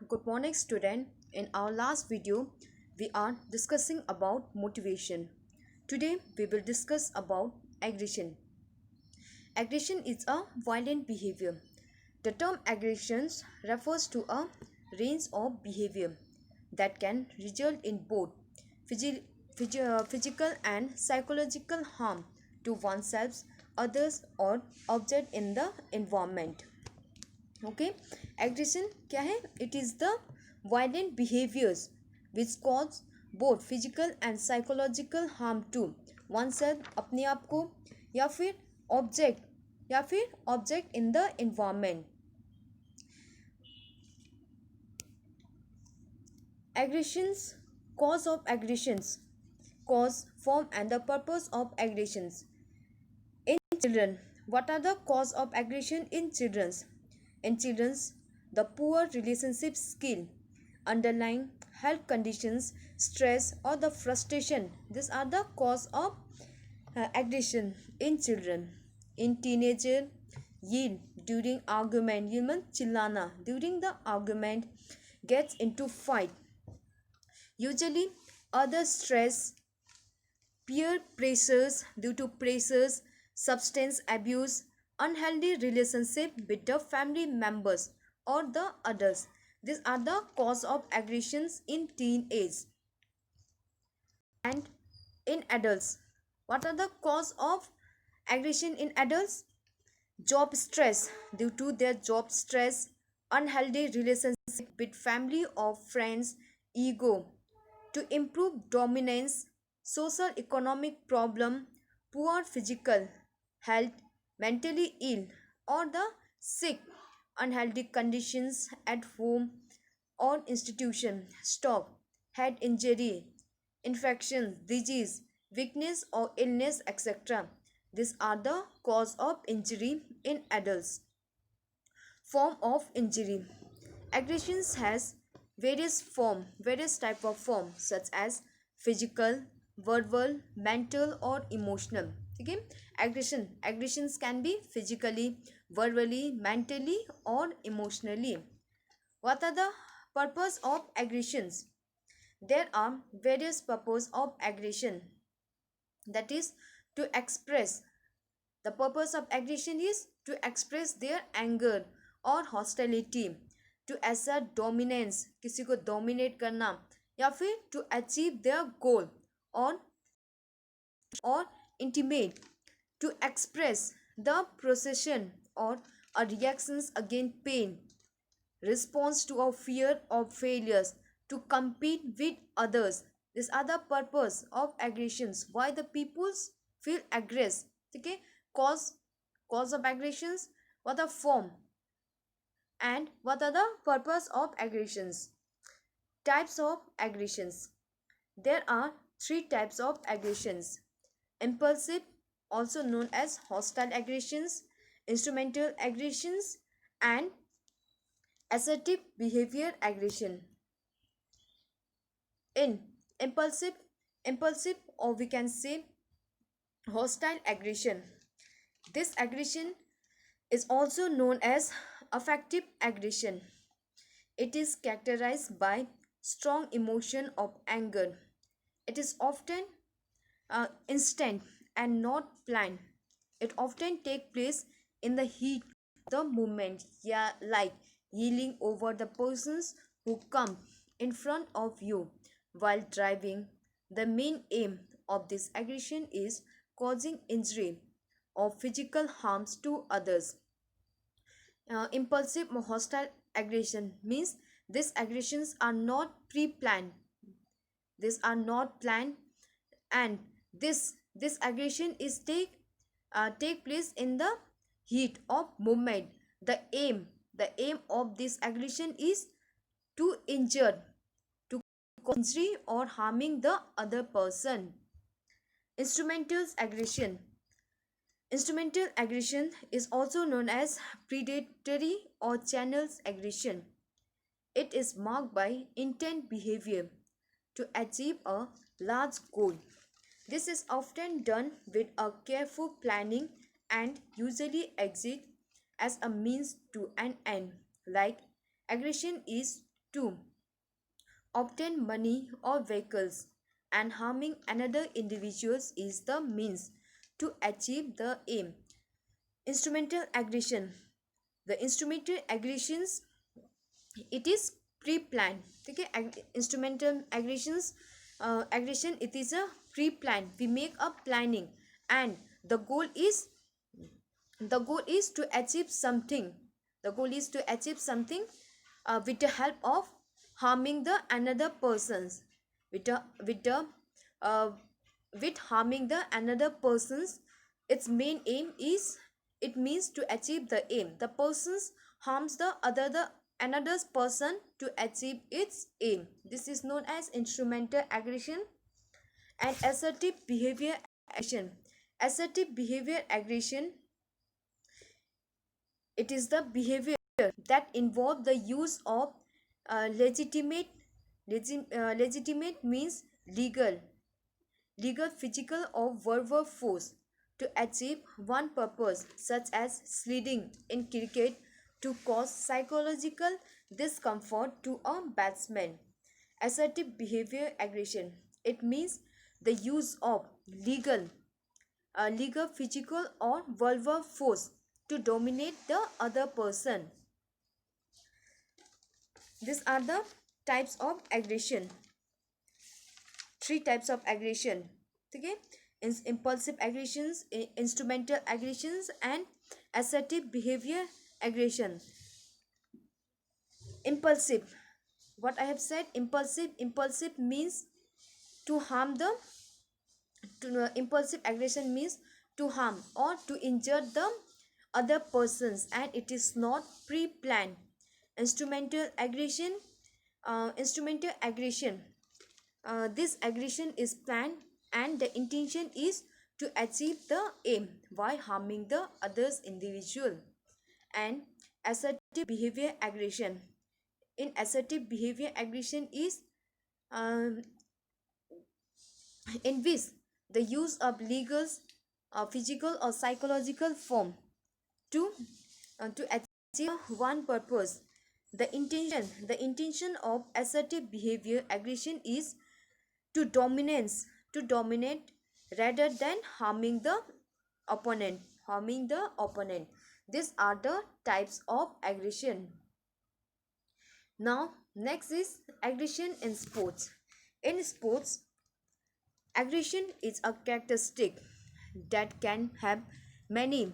Good morning student. In our last video, we are discussing about motivation. Today we will discuss about aggression. Aggression is a violent behavior. The term aggressions refers to a range of behavior that can result in both physical and psychological harm to oneself, others or object in the environment. Okay, aggression क्या है? It is the violent behaviors which cause both physical and psychological harm to oneself, अपने आप को, या फिर object in the environment. Aggressions, cause of aggressions, cause, form and the purpose of aggressions. In children, what are the cause of aggression in children's? In children's, the poor relationship skill, underlying health conditions, stress or the frustration. These are the cause of aggression in children. In teenager, yield during argument, yield means chillana, during the argument gets into fight. Usually other stress, peer pressures, due to pressures, substance abuse, unhealthy relationship with the family members or the others. These are the cause of aggressions in teenage. And in adults, what are the cause of aggression in adults? Job stress, due to their job stress, unhealthy relationship with family or friends, ego, to improve dominance, social economic problem, poor physical health, mentally ill or the sick, unhealthy conditions at home or institution, stop, head injury, infections, disease, weakness or illness, etc. These are the cause of injury in adults. Form of injury. Aggressions has various type of form such as physical, verbal, mental or emotional. Okay, aggressions can be physically, verbally, mentally or emotionally. What are the purpose of aggressions? There are various purpose of aggression, that is to express. The purpose of aggression is to express their anger और hostility, to assert dominance, किसी को dominate करना, या फिर to achieve their goal, or intimate, to express the procession or a reactions against pain, response to a fear of failures, to compete with others. These are the purpose of aggressions. Why the peoples feel aggressed? Okay, cause of aggressions, what the form and what are the purpose of aggressions. Types of aggressions. There are three types of aggressions: impulsive, also known as hostile aggressions, instrumental aggressions and assertive behavior aggression. In impulsive, or we can say hostile aggression, this aggression is also known as affective aggression. It is characterized by strong emotion of anger. It is often instant and not planned. It often takes place in the heat of the moment, yeah, like yelling over the persons who come in front of you while driving. The main aim of this aggression is causing injury or physical harms to others. Impulsive or hostile aggression means these aggressions are not pre-planned. These are not planned, and this aggression is take place in the heat of movement. The aim of this aggression is to injure, to cause injury or harming the other person. Instrumental aggression. Instrumental aggression is also known as predatory or channels aggression. It is marked by intent behavior to achieve a large goal. This is often done with a careful planning and usually exist as a means to an end. Like aggression is to obtain money or vehicles, and harming another individual is the means to achieve the aim. Instrumental aggression. The instrumental aggressions, it is pre-planned. Okay, instrumental aggressions, aggression, it is a pre-planned. We make a planning, and the goal is to achieve something. The goal is to achieve something with the help of harming the another persons, with the uh, with harming the another persons. Its main aim is, it means to achieve the aim. The persons harms the another person to achieve its aim. This is known as instrumental aggression. And assertive behavior aggression. Assertive behavior aggression, it is the behavior that involve the use of legitimate, legitimate means legal, physical or verbal force to achieve one purpose, such as sliding in cricket to cause psychological discomfort to a batsman. Assertive behavior aggression, it means the use of legal, physical or verbal force to dominate the other person. These are the types of aggression. Three types of aggression. Okay, impulsive aggressions, instrumental aggressions, and assertive behavior aggression. Impulsive, what I have said, impulsive means to harm the impulsive aggression means to harm or to injure the other persons, and it is not pre-planned. Instrumental aggression, instrumental aggression, this aggression is planned, and the intention is to achieve the aim by harming the others individual. And assertive behavior aggression, in assertive behavior aggression is um, in which the use of legal, physical or psychological form to achieve one purpose. The intention of assertive behavior aggression is to dominate rather than harming the opponent. These are the types of aggression. Now next is aggression in sports. In sports, aggression is a characteristic that can have many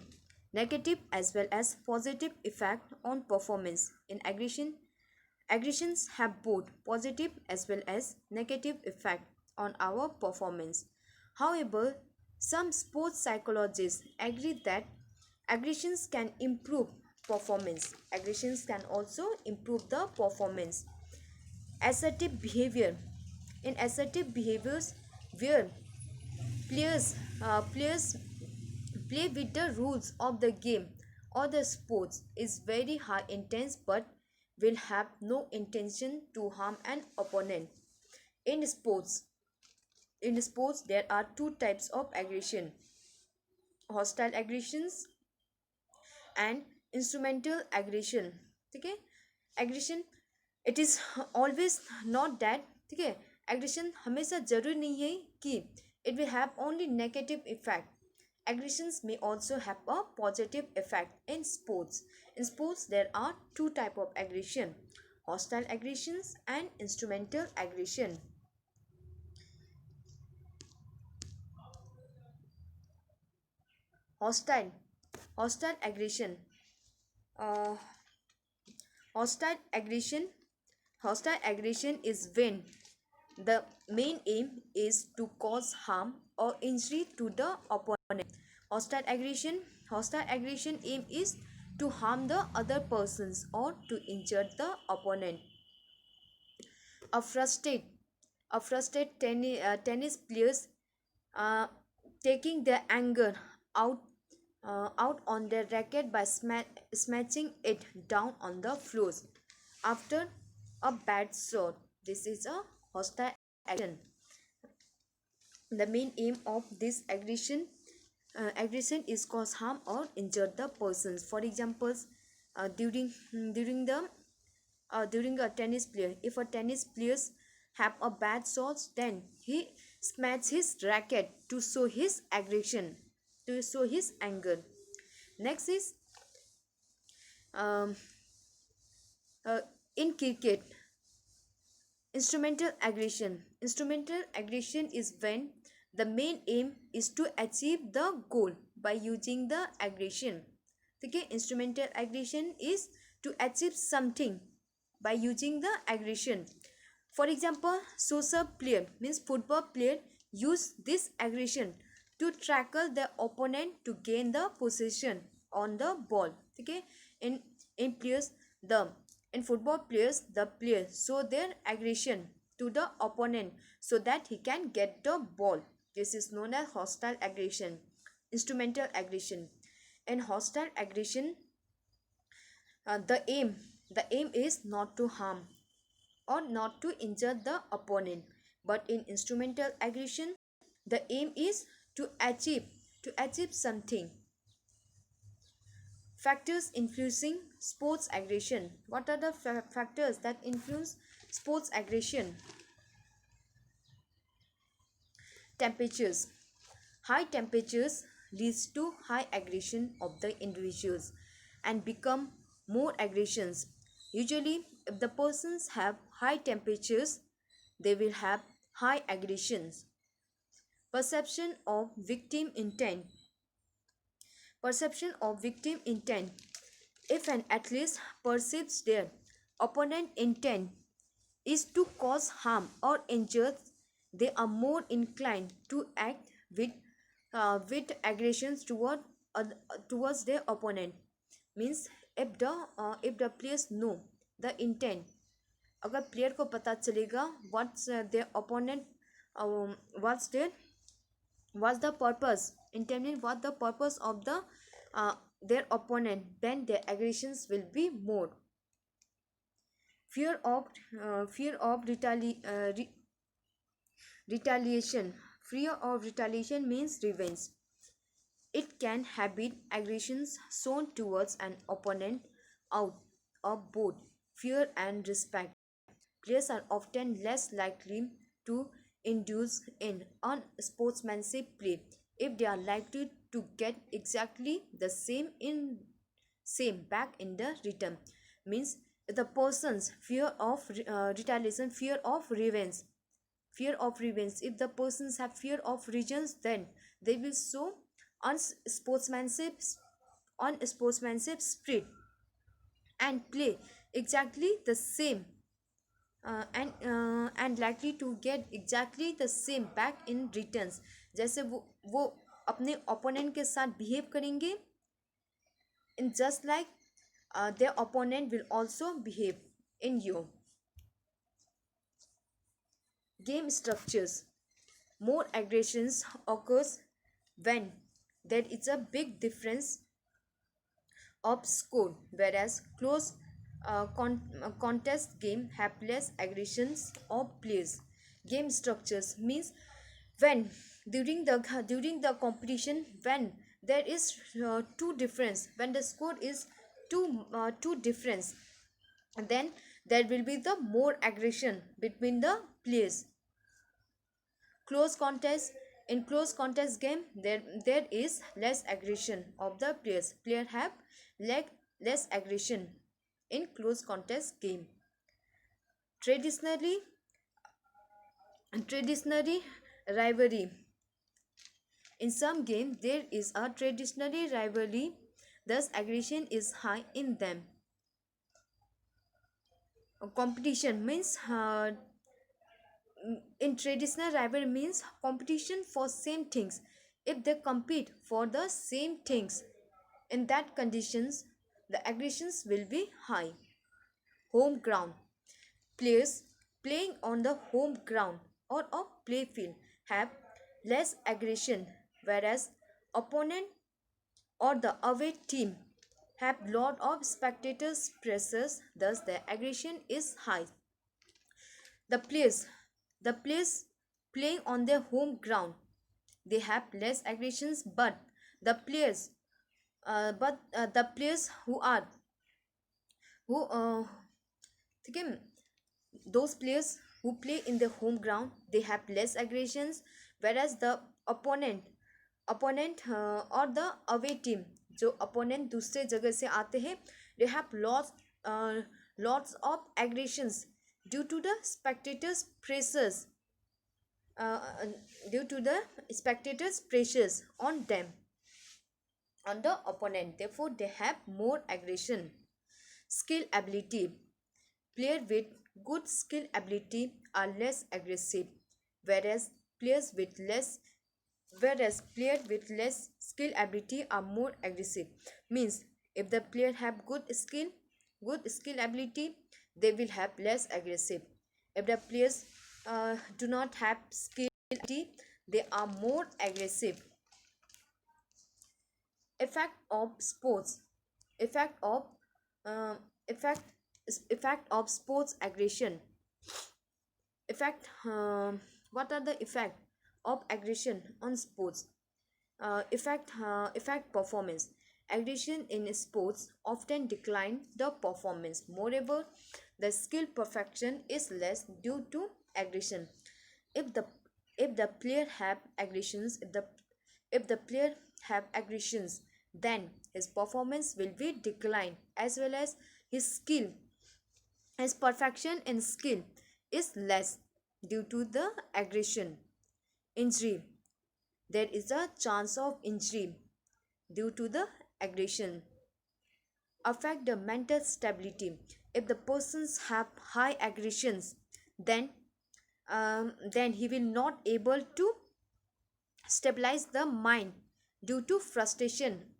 negative as well as positive effect on performance. In aggressions have both positive as well as negative effect on our performance. However, some sports psychologists agree that aggressions can improve performance. Aggressions can also improve the performance. Assertive behavior. In assertive behaviors, where players play with the rules of the game or the sports, is very high intense but will have no intention to harm an opponent. In sports, there are two types of aggression: hostile aggressions and instrumental aggression. Okay, aggression, it is always not that. Okay, aggression हमेशा जरूरी नहीं है कि it will have only negative effect. Aggressions may also have a positive effect. In sports, there are two type of aggression: hostile aggressions and instrumental aggression. Hostile hostile aggression, uh, hostile aggression hostile aggression is when the main aim is to cause harm or injury to the opponent. Hostile aggression aim is to harm the other persons or to injure the opponent. A tennis players uh, taking their anger out on their racket by smashing it down on the floors after a bad shot. This is a hostile action. The main aim of this aggression is cause harm or injure the persons. For examples, during the during a tennis player. If a tennis players have a bad shots, then he smacks his racket to show his aggression, to show his anger. Next is um, uh, in cricket, instrumental aggression. Instrumental aggression is when the main aim is to achieve the goal by using the aggression. Okay, instrumental aggression is to achieve something by using the aggression. For example, soccer player means football player use this aggression to tackle the opponent to gain the possession on the ball. Okay, in in players the in football players, the players show their aggression to the opponent so that he can get the ball. This is known as hostile aggression, instrumental aggression. In hostile aggression, the aim is not to harm or not to injure the opponent. But in instrumental aggression, the aim is to achieve something. Factors influencing sports aggression. What are the factors that influence sports aggression? Temperatures. High temperatures leads to high aggression of the individuals and become more aggressions. Usually, if the persons have high temperatures, they will have high aggressions. Perception of victim intent. Perception of victim intent. If an athlete perceives their opponent intent is to cause harm or injure, they are more inclined to act with aggressions towards their opponent. Means if the players know the intent, अगर player को पता चलेगा what's their opponent, what's the purpose, intent means what the purpose of their opponent, then their aggressions will be more. Fear of retaliation. Fear of retaliation means revenge. It can habit aggressions shown towards an opponent out of both fear and respect. Players are often less likely to indulge in unsportsmanship play if they are likely to get exactly the same back in the return. Means the person's fear of retaliation, fear of revenge. If the persons have fear of revenge, then they will show unsportsmanship unsportsmanship spirit and play exactly the same, and likely to get exactly the same back in returns. जैसे वो अपने opponent के साथ behave करेंगे, in just like their opponent will also behave in you. Game structures. More aggressions occurs when there is a big difference of score, whereas close contest game have less aggressions or plays. Game structures means when during the competition, when there is two difference, when the score is two difference, then there will be the more aggression between the players. Close contest. In close contest game, there is less aggression of the players. Player have less aggression in close contest game. Traditionally rivalry. In some game there is a traditionally rivalry, thus aggression is high in them. Competition means in traditional rivalry means competition for same things. If they compete for the same things, in that conditions the aggressions will be high. Home ground. Players playing on the home ground or a play field have less aggression, whereas opponent or the away team have lot of spectators pressures, thus their aggression is high. The players playing on their home ground, they have less aggressions, but the players who ठीक है, those players who play in the home ground, they have less aggressions, whereas the opponent or the away team, जो opponent दूसरे जगह से आते हैं, they have lots of aggressions due to the spectators pressures, uh, due to the spectators pressures on them, on the opponent, therefore they have more aggression. Skill ability. Players with good skill ability are less aggressive, whereas players with less skill ability are more aggressive. Means if the player have good skill ability, they will have less aggressive. If the players do not have skill ability, they are more aggressive. Effect of sports. Effect of uh, effect effect of sports aggression. What are the effect of aggression on sports? Effect performance. Aggression in sports often decline the performance. Moreover, the skill perfection is less due to aggression. If the if the player have aggressions, if the player have aggressions, then his performance will be declined, as well as his perfection in skill is less due to the aggression. Injury. There is a chance of injury due to the aggression. Affect the mental stability. If the persons have high aggressions, then he will not able to stabilize the mind due to frustration.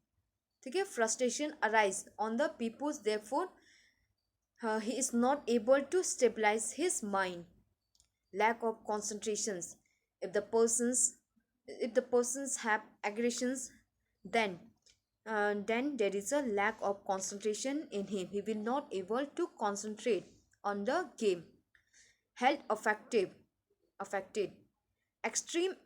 Okay, frustration arise on the peoples, therefore he is not able to stabilize his mind. Lack of concentrations. If the persons have aggressions, then then there is a lack of concentration in him. He will not able to concentrate on the game. Health affected. Extreme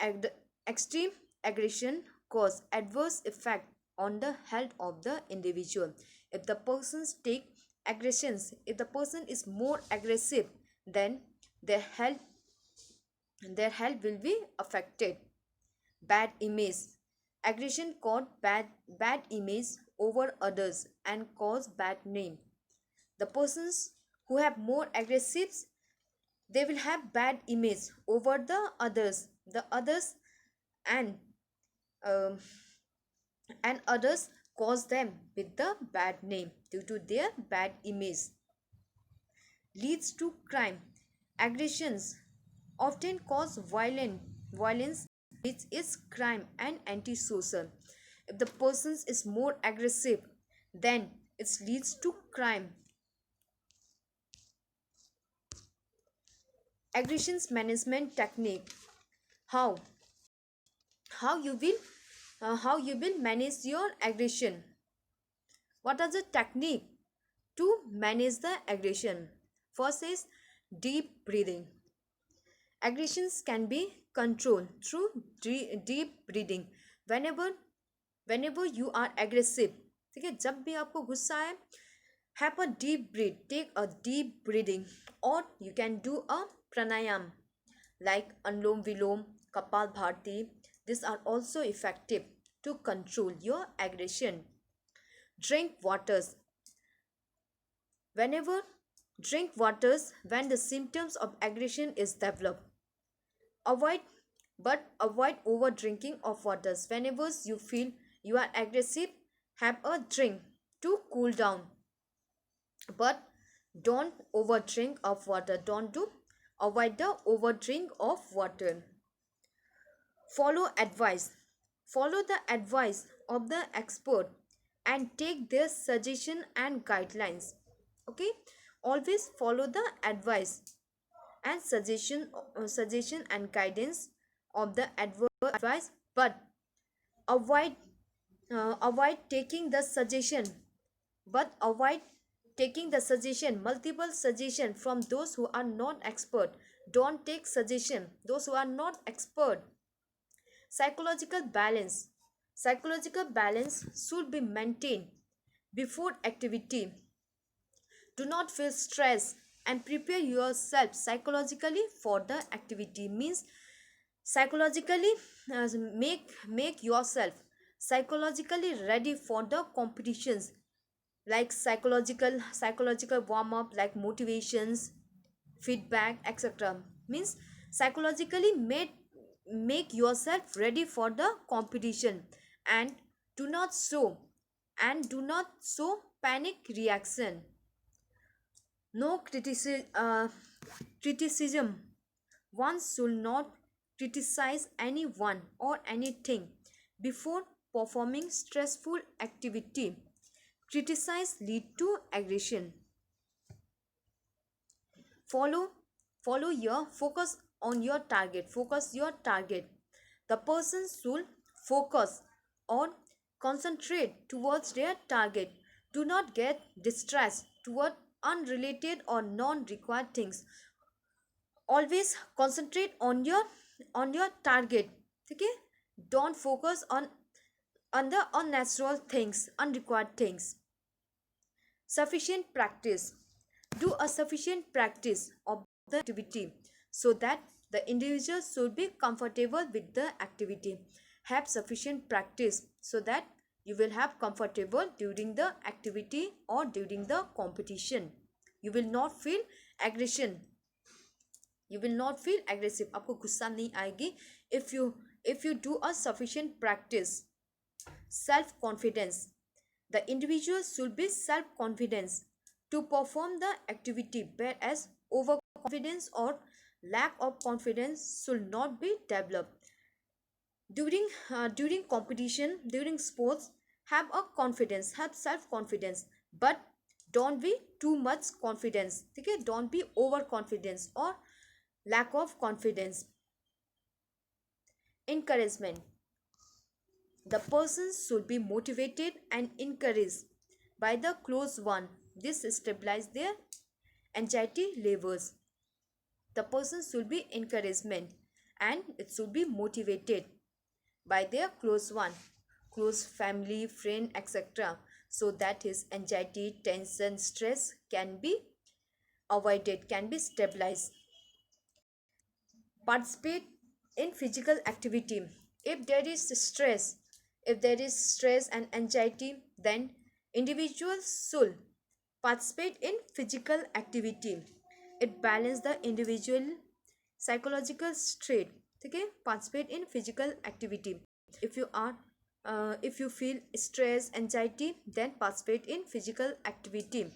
aggression cause adverse effect on the health of the individual. If the persons take aggressions, if the person is more aggressive, then their health will be affected. Bad image. Aggression cause bad image over others and cause bad name. The persons who have more aggressives, they will have bad image over the others, and um, others cause them with the bad name due to their bad image. Leads to crime. Aggressions often cause violence, which is crime and antisocial. If the person is more aggressive, then it leads to crime. Aggressions management technique. How? How you will manage your aggression? What are the technique to manage the aggression? First is deep breathing. Aggressions can be controlled through deep breathing. Whenever you are aggressive, ठीक है, जब भी आपको गुस्सा है, have a deep breath, take a deep breathing, or you can do a pranayam like Anlom Vilom, Kapal Bharti. These are also effective to control your aggression. Drink waters. Whenever drink waters when the symptoms of aggression is developed. Avoid over drinking of waters. Whenever you feel you are aggressive, have a drink to cool down, but don't over drink of water. Avoid the over drink of water. Follow the advice of the expert and take their suggestion and guidelines. Okay, always follow the advice and suggestion and guidance of the advice, but avoid taking the suggestion, multiple suggestion from those who are not expert. Don't take suggestion those who are not expert. Psychological balance should be maintained before activity. Do not feel stress and prepare yourself psychologically for the activity. Means psychologically, make yourself psychologically ready for the competitions, like psychological warm up, like motivations, feedback, etc. Means psychologically make yourself ready for the competition, and do not show panic reaction. No criticism. One should not criticize anyone or anything before performing stressful activity. Criticize lead to aggression. Follow follow your focus on your target. Focus your target. The person should focus or concentrate towards their target. Do not get distressed toward unrelated or non-required things. Always concentrate on your target. Okay, don't focus on the unnatural things, unrequired things. Sufficient practice. Do a sufficient practice of the activity so that the individual should be comfortable with the activity. Have sufficient practice so that you will have comfortable during the activity or during the competition. You will not feel aggression. You will not feel aggressive. आपको गुस्सा नहीं आएगी if you do a sufficient practice. Self confidence. The individual should be self confidence to perform the activity, whereas overconfidence or lack of confidence should not be developed. During competition, during sports, have a confidence, have self confidence, but don't be too much confidence. Okay, don't be overconfidence or lack of confidence. Encouragement. The person should be motivated and encouraged by the close one. This stabilizes their anxiety levels. The person should be encouragement and it should be motivated by their close one, close family, friend, etc. So that his anxiety, tension, stress can be avoided, can be stabilized. Participate in physical activity. If there is stress, if there is stress and anxiety, then individuals should participate in physical activity. It balances the individual psychological state. Okay, participate in physical activity. If you are if you feel stress, anxiety, then participate in physical activity.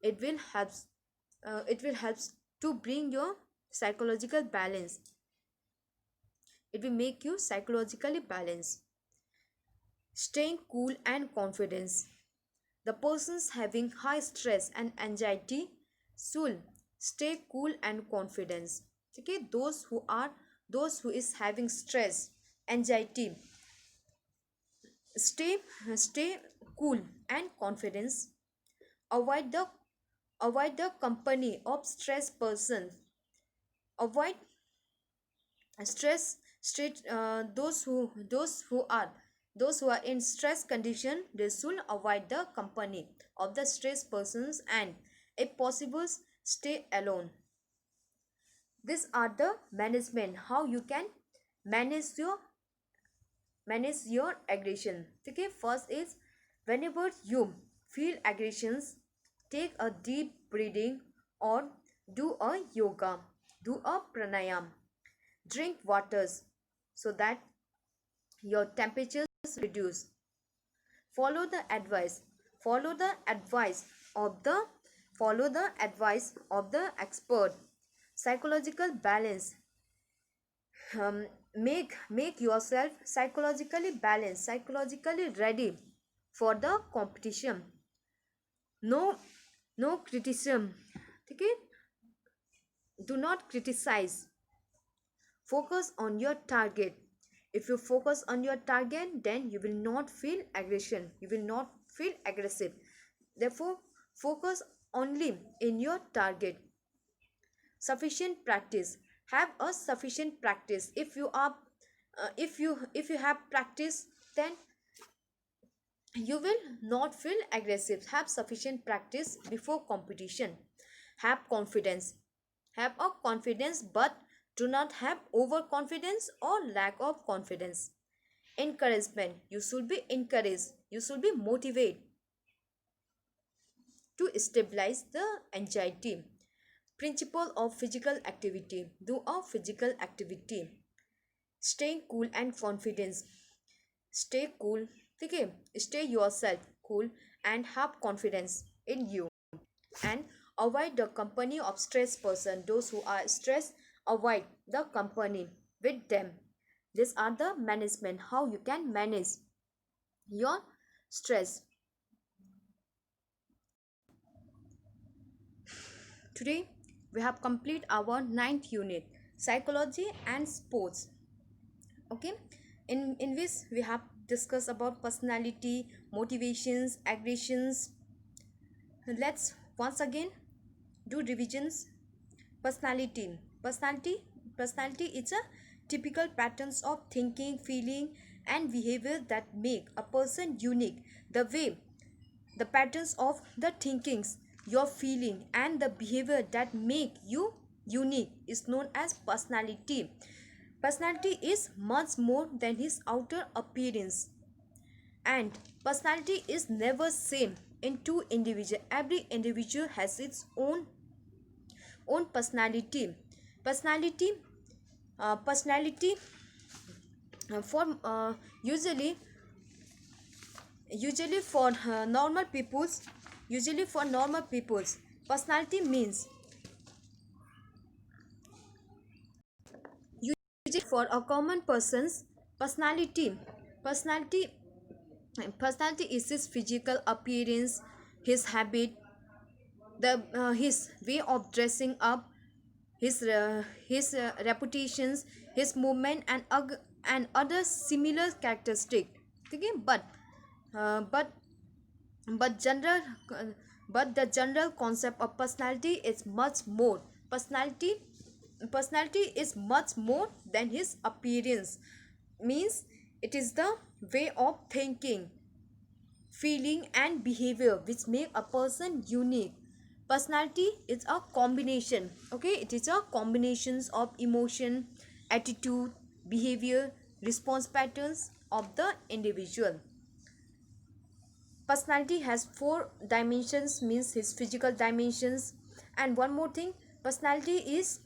It will help to bring your psychological balance. It will make you psychologically balanced. Staying cool and confidence. The persons having high stress and anxiety should stay cool and confidence. Okay, those who is having stress, anxiety, stay stay cool and confidence. Avoid the company of stress persons. Avoid stress straight those who are in stress condition, they should avoid the company of the stress persons, and if possible stay alone. These are the management, how you can manage your aggression. Okay, first is, whenever you feel aggressions, take a deep breathing or do a yoga, do a pranayam, drink waters so that your temperatures reduce. Follow the advice. Follow the advice of the expert. Psychological balance. Make yourself psychologically balanced, psychologically ready for the competition. No criticism. Okay, do not criticize. Focus on your target. If you focus on your target, then you will not feel aggression, you will not feel aggressive. Therefore, focus only in your target. Sufficient practice. Have a sufficient practice. If you have practice, then you will not feel aggressive. Have sufficient practice before competition. Have confidence. Have a confidence, but do not have overconfidence or lack of confidence. Encouragement. You should be encouraged. You should be motivated to stabilize the anxiety. Principle of physical activity. Do a physical activity. Stay cool and confidence. Stay cool. Okay. Stay yourself cool and have confidence in you. And avoid the company of stressed person. Those who are stressed, avoid the company with them. These are the management, how you can manage your stress. Today we have complete our ninth unit, psychology and sports. Okay, in which we have discussed about personality, motivations, aggressions. Let's once again do revisions. Personality personality personality is a typical patterns of thinking, feeling and behavior that make a person unique. The way the patterns of the thinkings, your feeling and the behavior that make you unique is known as personality. Personality is much more than his outer appearance, and personality is never same in two individuals. Every individual has its own personality. Personality for usually for normal peoples personality means, usually for a common person's personality personality is his physical appearance, his habit, the his way of dressing up, his reputations, his movement and other similar characteristic. Okay, uh, but but general uh, but the general concept of personality is much more. Personality is much more than his appearance. Means it is the way of thinking, feeling and behavior which make a person unique. Personality is a combination. Okay, it is a combinations of emotion, attitude, behavior, response patterns of the individual. Personality has four dimensions, means his physical dimensions. And one more thing, personality is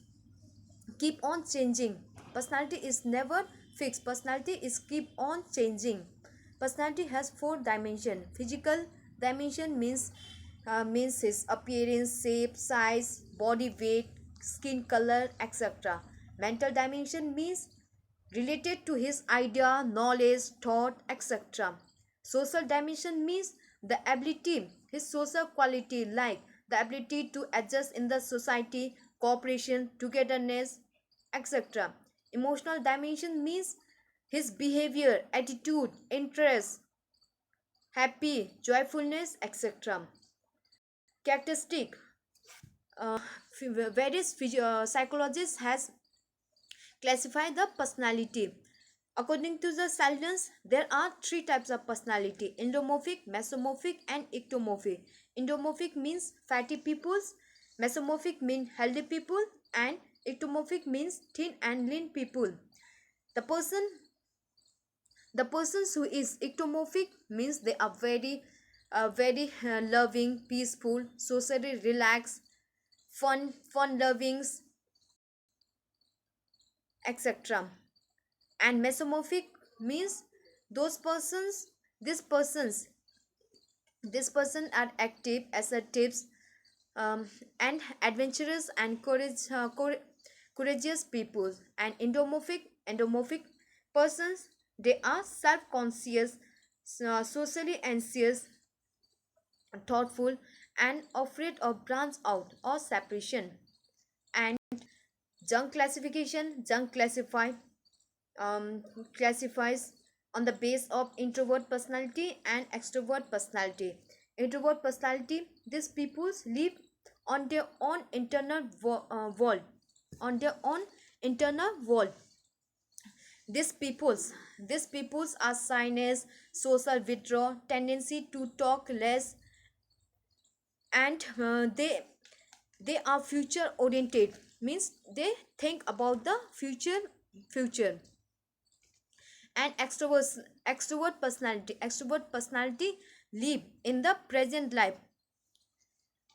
keep on changing. Personality is never fixed. Personality is keep on changing. Personality has four dimension. Physical dimension means his appearance, shape, size, body weight, skin color, etc. Mental dimension means related to his idea, knowledge, thought, etc. Social dimension means the ability, his social quality, like the ability to adjust in the society, cooperation, togetherness, etc. Emotional dimension means his behavior, attitude, interest, happy, joyfulness, etc. Characteristic. uh, Various psychologists has classified the personality. According to the Saldans, there are three types of personality: endomorphic, mesomorphic, and ectomorphic. Endomorphic means fatty peoples, mesomorphic means healthy people, and ectomorphic means thin and lean people. The person, the persons who is ectomorphic means they are very loving, peaceful, socially relaxed, fun lovings, etc. And mesomorphic means those persons, these persons these person are active, assertive, and adventurous and courageous people. And endomorphic persons, they are self-conscious, socially anxious, thoughtful and afraid of branch out or separation. And junk classify um, classifies on the base of introvert personality and extrovert personality. Introvert personality, these people live on their own internal world, on their own internal world. These peoples are shyness, social withdrawal, tendency to talk less, and They are future oriented, means they think about the future. And extrovert personality live in the present life,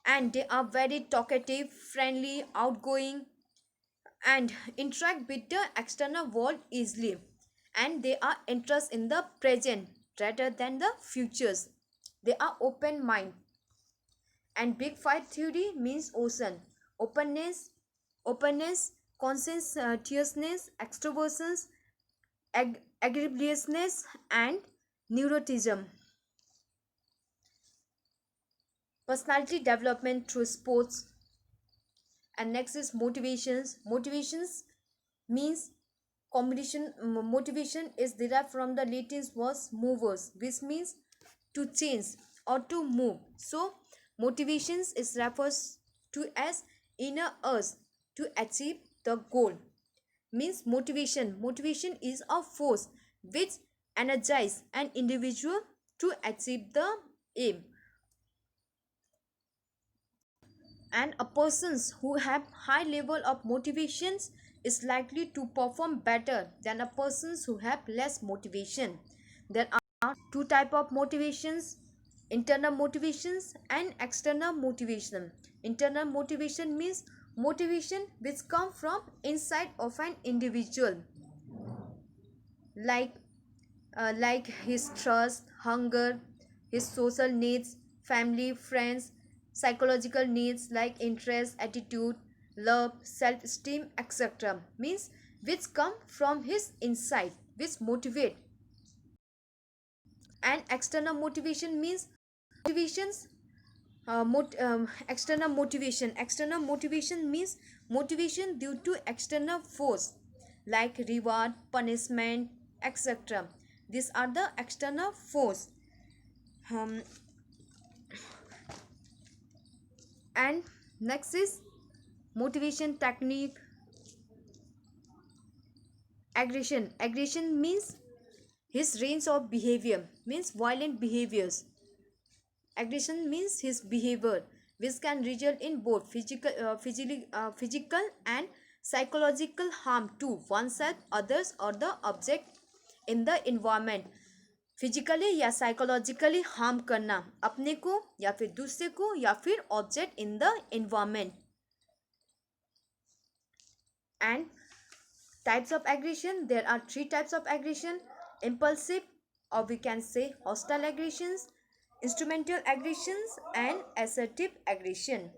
and they are very talkative, friendly, outgoing, and interact with the external world easily, and they are interested in the present rather than the futures. They are open mind. And big five theory means ocean: openness, conscientiousness, extroversions, agreeableness, and neuroticism. Personality development through sports. And next is motivations means combination. Motivation is derived from the Latin word movers, which means to change or to move. So motivations is refers to as inner urge to achieve the goal. Means motivation is a force which energize an individual to achieve the aim. And a persons who have high level of motivations is likely to perform better than a persons who have less motivation. There are two type of motivations: internal motivations and external motivation. Internal motivation means motivation which come from inside of an individual, like like his trust, hunger, his social needs, family, friends, psychological needs like interest, attitude, love, self-esteem, etc. Means which come from his inside, which motivate. And external motivation means motivations. External motivation means motivation due to external force like reward, punishment, etc. These are the external force. um, and next is motivation technique. Aggression means his range of behavior, means violent behaviors. Aggression means his behavior which can result in both physical and psychological harm to oneself, others, or the object in the environment. Physically या psychologically harm करना अपने को या फिर दूसरे को या फिर object in the environment. And types of aggression, there are three types of aggression: impulsive, or we can say hostile aggressions, instrumental aggressions, and assertive aggression.